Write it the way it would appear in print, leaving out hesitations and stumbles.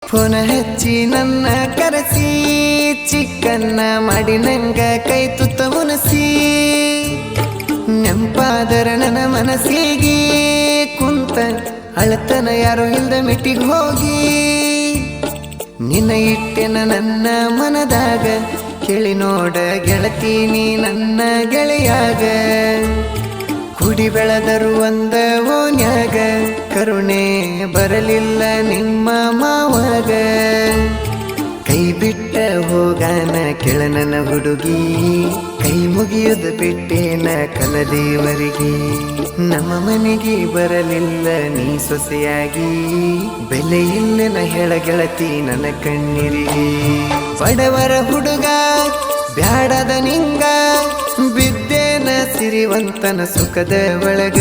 ಫೋನ ಹಚ್ಚಿ ನನ್ನ ಕರೆಸಿ ಚಿಕ್ಕನ್ನ ಮಾಡಿ ನಂಗ ಕೈ ತುತ್ತ ಮುನಸಿ ನೆಂಪಾದರ ನನ್ನ ಮನಸ್ಸಿಗೆ ಕುಂತ ಅಳತನ ಯಾರು ಇಲ್ದ ಮಿಟ್ಟಿಗೆ ಹೋಗಿ ನಿನ್ನ ಇಟ್ಟೆನ ನನ್ನ ಮನದಾಗ ಕೇಳಿ ನೋಡ ಗೆಳತೀನಿ ನನ್ನ ಗೆಳೆಯಾಗ ಕುಡಿ ಬೆಳೆದರು ಒಂದ ಓನ್ಯಾಗ ಕರುಣೆ ಬರಲಿಲ್ಲ ನಿಮ್ಮ ಮಾವಾಗ ಕೈ ಬಿಟ್ಟ ಹೋಗಾನ ಕೆಳನನ ಹುಡುಗಿ ಕೈ ಮುಗಿಯುದು ಬಿಟ್ಟೇನ ಕಲದೇವರಿಗೆ ನಮ್ಮ ಮನೆಗೆ ಬರಲಿಲ್ಲ ನೀ ಸೊಸೆಯಾಗಿ ಬೆಲೆ ಇಲ್ಲನ ಹೇಳ ಗೆಳತಿ ನನ್ನ ಕಣ್ಣೀರಿಗೆ ಬಡವರ ಹುಡುಗ ಬ್ಯಾಡದ ನಿಂಗ ಬಿದ್ದೇನ ಸಿರಿವಂತನ ಸುಖದ ಒಳಗ